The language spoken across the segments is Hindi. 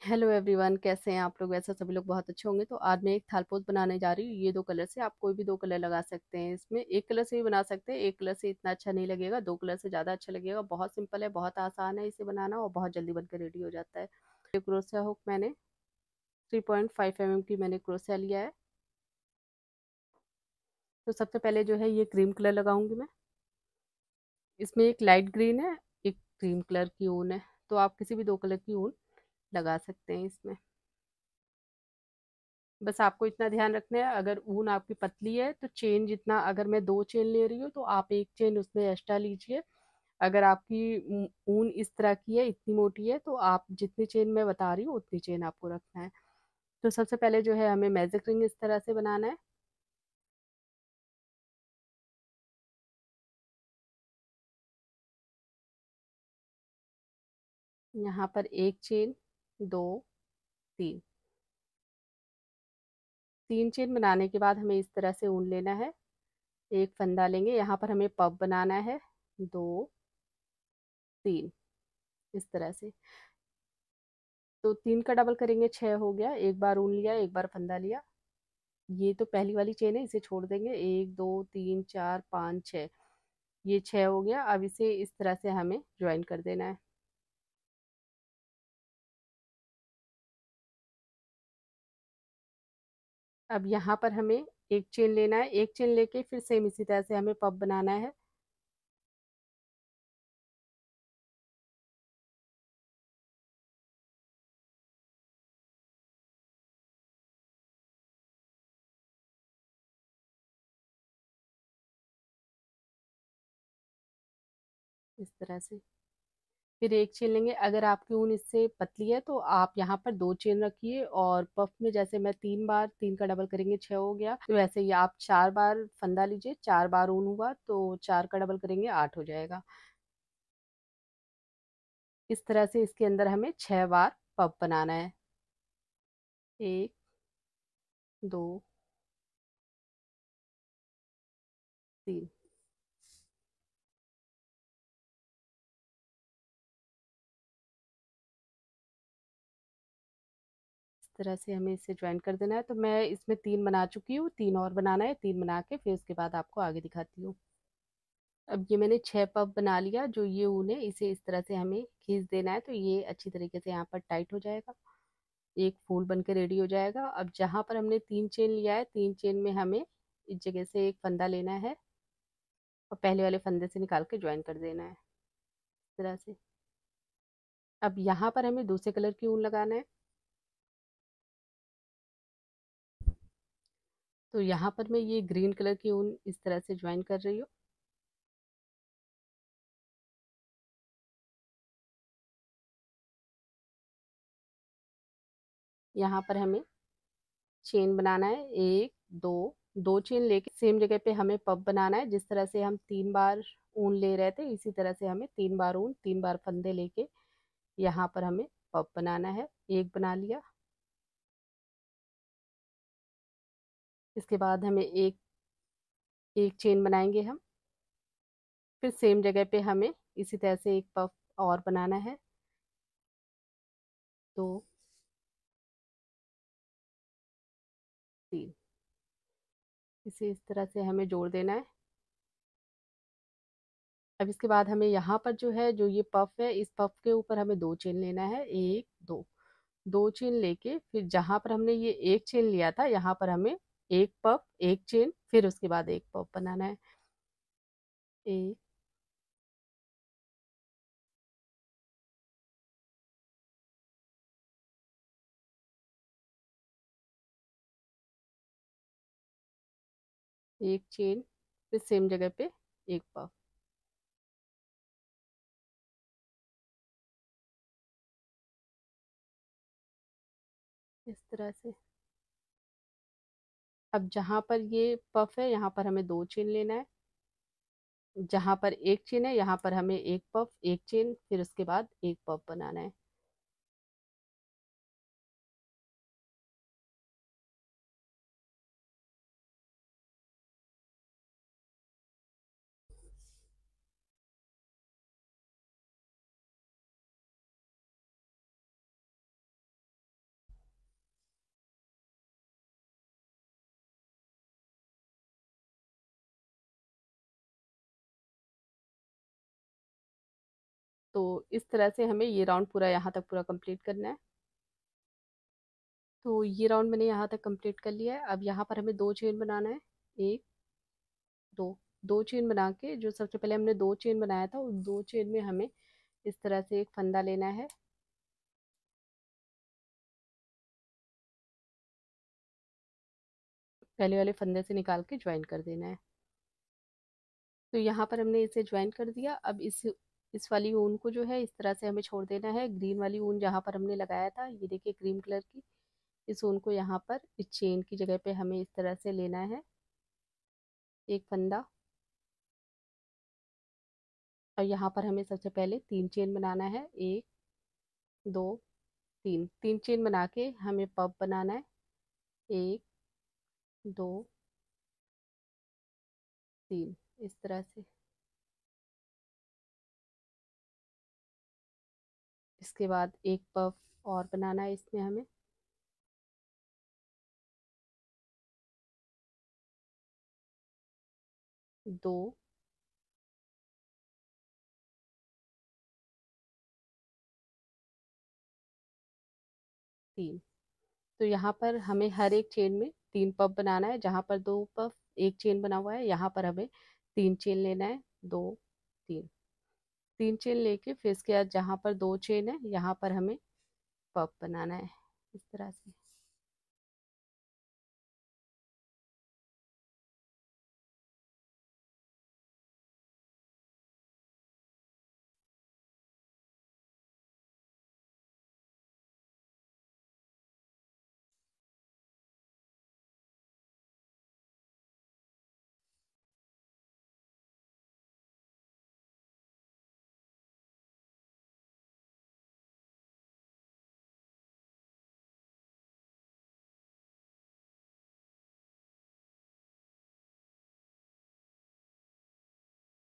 हेलो एवरीवन, कैसे हैं आप लोग। वैसे सभी लोग बहुत अच्छे होंगे। तो आज मैं एक थालपोज बनाने जा रही हूँ। ये दो कलर से आप कोई भी दो कलर लगा सकते हैं। इसमें एक कलर से भी बना सकते हैं, एक कलर से इतना अच्छा नहीं लगेगा, दो कलर से ज़्यादा अच्छा लगेगा। बहुत सिंपल है, बहुत आसान है इसे बनाना और बहुत जल्दी बनकर रेडी हो जाता है। ये क्रोशिया हुक मैंने 3.5 mm की मैंने क्रोशिया लिया है। तो सबसे पहले जो है ये क्रीम कलर लगाऊंगी मैं। इसमें एक लाइट ग्रीन है, एक क्रीम कलर की ऊन है। तो आप किसी भी दो कलर की ऊन लगा सकते हैं इसमें। बस आपको इतना ध्यान रखना है, अगर ऊन आपकी पतली है तो चेन जितना, अगर मैं दो चेन ले रही हूँ तो आप एक चेन उसमें एक्स्ट्रा लीजिए। अगर आपकी ऊन इस तरह की है, इतनी मोटी है, तो आप जितनी चेन मैं बता रही हूँ उतनी चेन आपको रखना है। तो सबसे पहले जो है हमें मैजिक रिंग इस तरह से बनाना है। यहाँ पर एक चेन, दो, तीन, तीन चेन बनाने के बाद हमें इस तरह से ऊन लेना है। एक फंदा लेंगे, यहाँ पर हमें पब बनाना है। दो, तीन, इस तरह से। तो तीन का डबल करेंगे, छः हो गया। एक बार ऊन लिया, एक बार फंदा लिया। ये तो पहली वाली चेन है, इसे छोड़ देंगे। एक, दो, तीन, चार, पाँच, छः। ये छः हो गया। अब इसे इस तरह से हमें ज्वाइन कर देना है। अब यहाँ पर हमें एक चेन लेना है, एक चेन लेके फिर सेम इसी तरह से हमें पब बनाना है। इस तरह से फिर एक चेन लेंगे। अगर आपकी ऊन इससे पतली है तो आप यहाँ पर दो चेन रखिए, और पफ में जैसे मैं तीन बार, तीन का डबल करेंगे छः हो गया, तो वैसे ही आप चार बार फंदा लीजिए। चार बार ऊन हुआ तो चार का डबल करेंगे, आठ हो जाएगा। इस तरह से इसके अंदर हमें छह बार पफ बनाना है। एक, दो, तीन। इस तरह से हमें इसे ज्वाइन कर देना है। तो मैं इसमें तीन बना चुकी हूँ, तीन और बनाना है। तीन बना के फिर उसके बाद आपको आगे दिखाती हूँ। अब ये मैंने छह पफ बना लिया। जो ये ऊन है इसे इस तरह से हमें खींच देना है, तो ये अच्छी तरीके से यहाँ पर टाइट हो जाएगा। एक फूल बन के रेडी हो जाएगा। अब जहाँ पर हमने तीन चेन लिया है, तीन चेन में हमें इस जगह से एक फंदा लेना है और पहले वाले फंदे से निकाल के ज्वाइन कर देना है इस तरह से। अब यहाँ पर हमें दूसरे कलर की ऊन लगाना है। तो यहाँ पर मैं ये ग्रीन कलर की ऊन इस तरह से ज्वाइन कर रही हूँ। यहाँ पर हमें चेन बनाना है, एक, दो, दो चेन लेके सेम जगह पे हमें पब बनाना है। जिस तरह से हम तीन बार ऊन ले रहे थे, इसी तरह से हमें तीन बार ऊन, तीन बार फंदे लेके यहाँ पर हमें पब बनाना है। एक बना लिया। इसके बाद हमें एक एक चेन बनाएंगे हम। फिर सेम जगह पे हमें इसी तरह से एक पफ और बनाना है। दो, तीन, इसे इस तरह से हमें जोड़ देना है। अब इसके बाद हमें यहाँ पर जो है, जो ये पफ है, इस पफ के ऊपर हमें दो चेन लेना है। एक, दो, दो चेन लेके फिर जहां पर हमने ये एक चेन लिया था, यहाँ पर हमें एक पफ, एक चेन, फिर उसके बाद एक पफ बनाना है। एक, एक चेन, फिर सेम जगह पे एक पफ। इस तरह से। अब जहां पर ये पफ है, यहाँ पर हमें दो चेन लेना है। जहां पर एक चेन है, यहाँ पर हमें एक पफ, एक चेन, फिर उसके बाद एक पफ बनाना है। तो इस तरह से हमें ये राउंड पूरा यहाँ तक पूरा कंप्लीट करना है। तो ये राउंड मैंने यहाँ तक कंप्लीट कर लिया है। अब यहाँ पर हमें 2 चेन बनाना है, 1 2, 2 चेन बना के जो सबसे पहले हमने 2 चेन बनाया था उस 2 चेन में हमें इस तरह से एक फंदा लेना है। पहले वाले फंदे से निकाल के ज्वाइन कर देना है। तो यहाँ पर हमने इसे ज्वाइन कर दिया। अब इस वाली ऊन को जो है इस तरह से हमें छोड़ देना है। ग्रीन वाली ऊन जहाँ पर हमने लगाया था, ये देखिए क्रीम कलर की, इस ऊन को यहाँ पर इस चेन की जगह पे हमें इस तरह से लेना है एक फंदा। और यहाँ पर हमें सबसे पहले 3 चेन बनाना है, 1 2 3, 3 चेन बना के हमें पफ बनाना है, 1 2 3 इस तरह से। इसके बाद एक पफ और बनाना है इसमें हमें, 2 3। तो यहाँ पर हमें हर एक चेन में 3 पफ बनाना है। जहाँ पर 2 पफ एक चेन बना हुआ है, यहाँ पर हमें 3 चेन लेना है, 2 3, 3 चेन लेके फिर इसके बाद जहाँ पर 2 चेन है यहाँ पर हमें पफ बनाना है इस तरह से।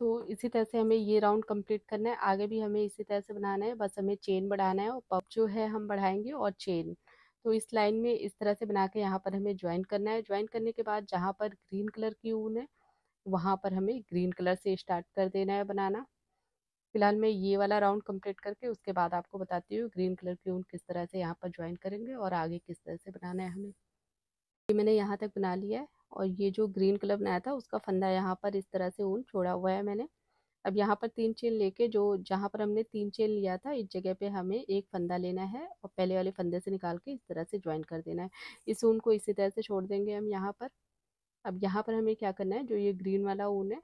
तो इसी तरह से हमें ये राउंड कंप्लीट करना है। आगे भी हमें इसी तरह से बनाना है, बस हमें चेन बढ़ाना है और पफ जो है हम बढ़ाएंगे और चेन। तो इस लाइन में इस तरह से बना के यहाँ पर हमें ज्वाइन करना है। ज्वाइन करने के बाद जहाँ पर ग्रीन कलर की ऊन है वहाँ पर हमें ग्रीन कलर से स्टार्ट कर देना है बनाना। फिलहाल मैं ये वाला राउंड कंप्लीट करके उसके बाद आपको बताती हूँ ग्रीन कलर की ऊन किस तरह से यहाँ पर ज्वाइन करेंगे और आगे किस तरह से बनाना है हमें। ये मैंने यहाँ तक बना लिया है और ये जो ग्रीन कलर बनाया था उसका फंदा यहाँ पर इस तरह से ऊन छोड़ा हुआ है मैंने। अब यहाँ पर 3 चेन लेके जो जहाँ पर हमने 3 चेन लिया था इस जगह पे हमें एक फंदा लेना है और पहले वाले फंदे से निकाल के इस तरह से ज्वाइन कर देना है। इस ऊन को इसी तरह से छोड़ देंगे हम यहाँ पर। अब यहाँ पर हमें क्या करना है, जो ये ग्रीन वाला ऊन है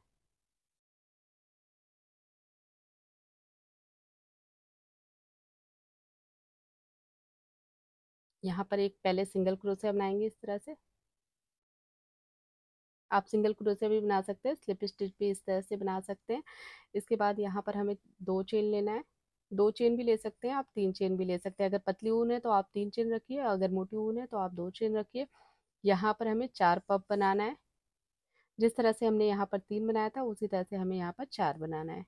यहाँ पर एक पहले सिंगल क्रोशिया बनाएंगे इस तरह से। आप सिंगल क्रोशिया भी बना सकते हैं, स्लिप स्टिच भी इस तरह से बना सकते हैं। इसके बाद यहाँ पर हमें 2 चेन लेना है। 2 चेन भी ले सकते हैं आप, 3 चेन भी ले सकते हैं। अगर पतली ऊन है तो आप 3 चेन रखिए, अगर मोटी ऊन है तो आप 2 चेन रखिए। यहाँ पर हमें 4 पफ बनाना है। जिस तरह से हमने यहाँ पर 3 बनाया था उसी तरह से हमें यहाँ पर 4 बनाना है।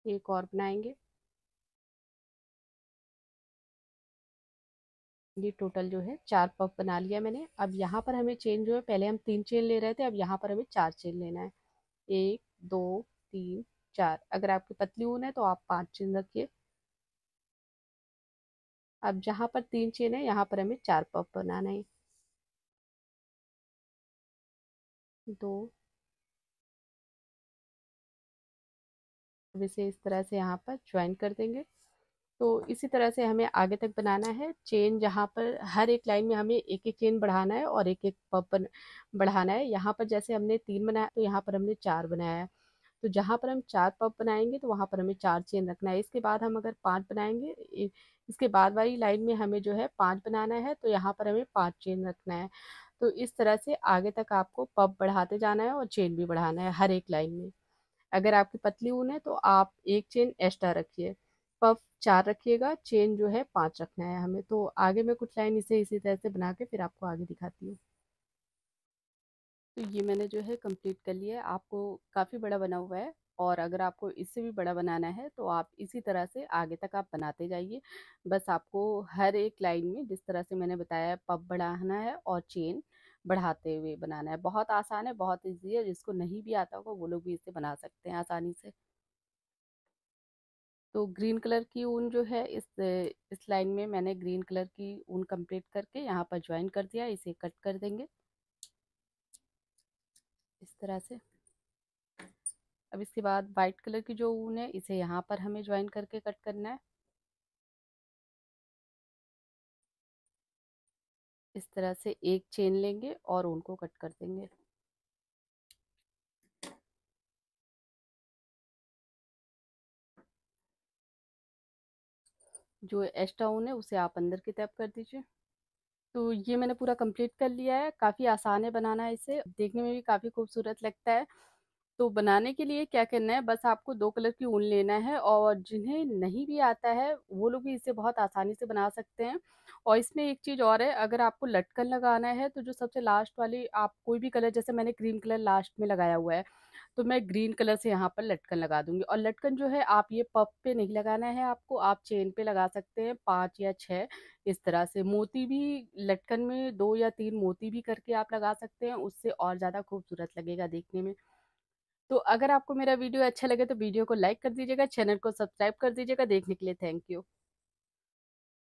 एक और बनाएंगे। ये टोटल जो है 4 पफ बना लिया मैंने। अब यहाँ पर हमें चेन जो है, पहले हम 3 चेन ले रहे थे, अब यहाँ पर हमें 4 चेन लेना है, 1 2 3 4। अगर आपकी पतली ऊन है तो आप 5 चेन रखिए। अब जहाँ पर 3 चेन है यहाँ पर हमें 4 पफ बनाना है, 2। अब इसे इस तरह से यहाँ पर ज्वाइन कर देंगे। तो इसी तरह से हमें आगे तक बनाना है। चेन जहाँ पर हर एक लाइन में हमें एक एक चेन बढ़ाना है और एक एक पफ बढ़ाना है। यहाँ पर जैसे हमने 3 बनाया तो यहाँ पर हमने 4 बनाया है। तो जहाँ पर हम 4 पफ बनाएंगे तो वहाँ पर हमें 4 चेन रखना है। इसके बाद हम अगर 5 बनाएंगे, इसके बाद वाली लाइन में हमें जो है 5 बनाना है, तो यहाँ पर हमें 5 चेन रखना है। तो इस तरह से आगे तक आपको पफ बढ़ाते जाना है और चेन भी बढ़ाना है हर एक लाइन में। अगर आपकी पतली ऊन है तो आप एक चेन एक्स्ट्रा रखिए, पफ 4 रखिएगा, चेन जो है 5 रखना है हमें। तो आगे मैं कुछ लाइन इसे इसी तरह से बना के फिर आपको आगे दिखाती हूँ। तो ये मैंने जो है कंप्लीट कर लिया है। आपको काफ़ी बड़ा बना हुआ है, और अगर आपको इससे भी बड़ा बनाना है तो आप इसी तरह से आगे तक आप बनाते जाइए। बस आपको हर एक लाइन में जिस तरह से मैंने बताया पब बढ़ाना है और चेन बढ़ाते हुए बनाना है। बहुत आसान है, बहुत ईजी है, जिसको नहीं भी आता होगा वो लोग भी इसे बना सकते हैं आसानी से। तो ग्रीन कलर की ऊन जो है इस लाइन में मैंने ग्रीन कलर की ऊन कंप्लीट करके यहाँ पर ज्वाइन कर दिया। इसे कट कर देंगे इस तरह से। अब इसके बाद वाइट कलर की जो ऊन है इसे यहाँ पर हमें ज्वाइन करके कट करना है। इस तरह से एक चेन लेंगे और ऊन को कट कर देंगे। जो एक्स्ट्रा ऊन है उसे आप अंदर की तरफ कर दीजिए। तो ये मैंने पूरा कंप्लीट कर लिया है। काफ़ी आसान है बनाना, इसे देखने में भी काफ़ी खूबसूरत लगता है। तो बनाने के लिए क्या करना है, बस आपको 2 कलर की ऊन लेना है, और जिन्हें नहीं भी आता है वो लोग भी इसे बहुत आसानी से बना सकते हैं। और इसमें एक चीज़ और है, अगर आपको लटकन लगाना है तो जो सबसे लास्ट वाली आप कोई भी कलर, जैसे मैंने क्रीम कलर लास्ट में लगाया हुआ है, तो मैं ग्रीन कलर से यहाँ पर लटकन लगा दूंगी। और लटकन जो है आप ये पफ पे नहीं लगाना है आपको, आप चेन पे लगा सकते हैं 5 या 6। इस तरह से मोती भी लटकन में 2 या 3 मोती भी करके आप लगा सकते हैं, उससे और ज़्यादा खूबसूरत लगेगा देखने में। तो अगर आपको मेरा वीडियो अच्छा लगे तो वीडियो को लाइक कर दीजिएगा, चैनल को सब्सक्राइब कर दीजिएगा। देखने के लिए थैंक यू।